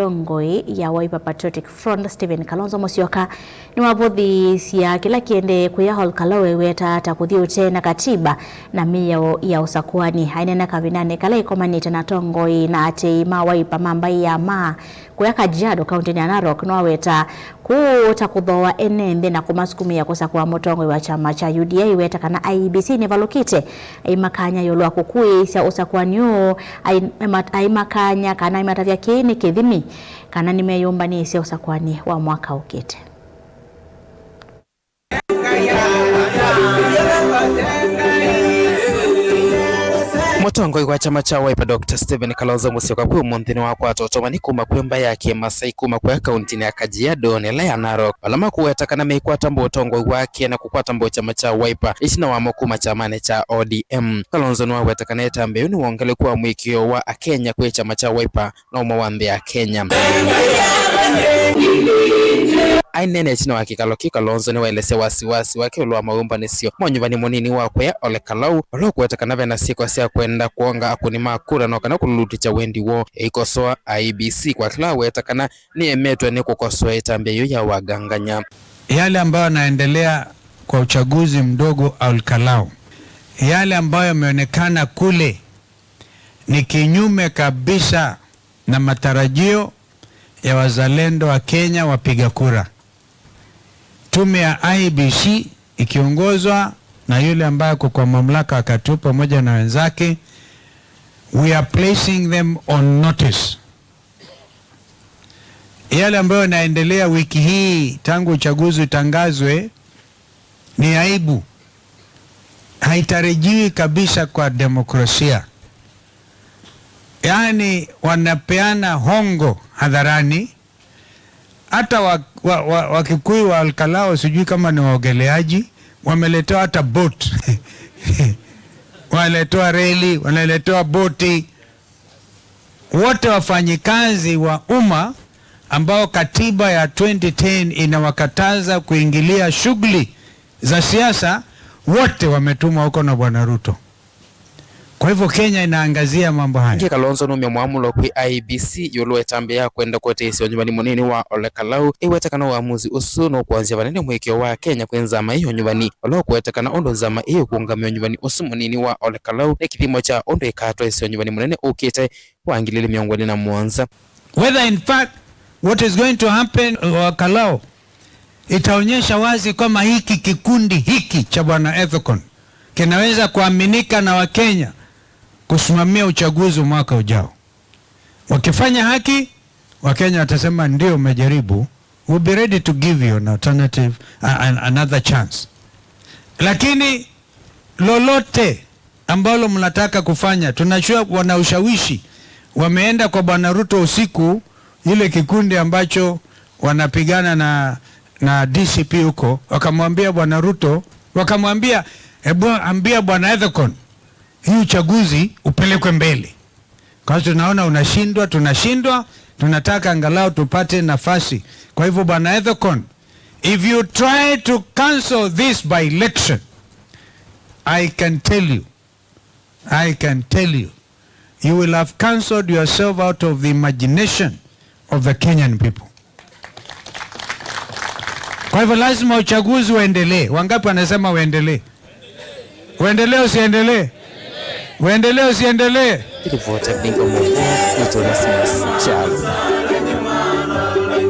Ngoi ya Wiper Patriotic Front Stephen Kalonzo Musyoka ni mabothi cia kila kiende kuya hol kalawe weta takuthio tena katiba na miyo ya usakuani ainena kavinane kala ikomanite na tongoi na ate ma Wiper mambai ya ma kuya Kajiado kaunti ya Narok no weta kutakudhoa enembe na kumasukumia kusakua motongoi wa chama cha UDA weta kana IEBC ni valokite aimakanya yolwa kukui cia usakuani aimakanya kana imatavya kini kithimi kana nimeyomba ni isia usakwani wa mwaka ukite. Mutongoi wa chama cha Wiper Dr. Stephen Kalonzo Musyoka kwa munthini wa kwa totomani kuma kwemba yake Masai kuma kwa kaunti ya Kajiado nela ya Narok alama kuweta kana meikwata mbotongoi wake na kukwata mbo chama cha Wiper ishina wa mokuma chamane cha ODM. Kalonzo nwa weta kana etambe uni wongale kuwa mwikio wa Kenya kwa chama cha Wiper na umawambe ya Kenya. Ainene chino wa kikaloki Kalonzo ni waelese wasiwasi wake ulwa maumba nisio monyumbani munini wakwe ya Ole Kalau olokuweta kana vena siku sia kwenda kuonga akuni makura na kana kululuti cha wendi wo ikosoa IEBC kwa kila weta kana ni emetwe ni kukosoa itambeyo ya waganganya. Yale ambayo yanaendelea kwa uchaguzi mdogo Ole Kalau, yale ambayo yameonekana kule ni kinyume kabisa na matarajio ya wazalendo wa Kenya wapiga kura. Tume ya IEBC ikiongozwa na yule ambaye kwa mamlaka wakati pamoja na wenzake, we are placing them on notice. Yale ambayo yanaendelea wiki hii tangu uchaguzi utangazwe ni aibu, haitarajiwi kabisa kwa demokrasia. Yani wanapeana hongo hadharani. Hata Wakikuyu wa Ole Kalau sijui kama ni waogeleaji wameletewa hata boat wanaletewa reli, wanaletewa boti. Wote wafanyikazi wa umma ambao katiba ya 2010 inawakataza kuingilia shughuli za siasa, wote wametumwa huko na Bwana Ruto. Kwa hivyo Kenya inaangazia mambo haya. Nje Kalonzo no mwamulo kwa IEBC yolo etambea kwenda kote isi nyumbani munini wa Ole Kalau iwetekana uamuzi usu no kuanzia banene mwekeo wa Kenya kwenza maiyo nyumbani olo kuwetekana ondo zama iyo kuungamia nyumbani usu munini wa Ole Kalau ne kipimo cha ondo ikatwa isi nyumbani munene ukite kuangilile miongoni na Mwanza. Whether in fact what is going to happen Ole Kalau itaonyesha wazi kama hiki kikundi hiki cha Bwana Ethekon kinaweza kuaminika na Wakenya kusimamia uchaguzi mwaka ujao. Wakifanya haki, Wakenya watasema ndio umejaribu, we'll be ready to give you an alternative, another chance. Lakini lolote ambalo mnataka kufanya, tunajua wana ushawishi. Wameenda kwa Bwana Ruto usiku, ile kikundi ambacho wanapigana na DCP huko, wakamwambia Bwana Ruto, wakamwambia hebu ambia Bwana Ethekon hii uchaguzi upelekwe mbele. Kwa sababu tunaona unashindwa, tunashindwa, tunataka angalau tupate nafasi. Kwa hivyo Bwana Ethekon, if you try to cancel this by election, I can tell you, you will have cancelled yourself out of the imagination of the Kenyan people. Kwa hivyo lazima uchaguzi uendelee. Wangapi wanasema uendelee? Uendelee usiendelee? Uendelee usiendelee? Ili vote bingo mungu, ito na simas chalo.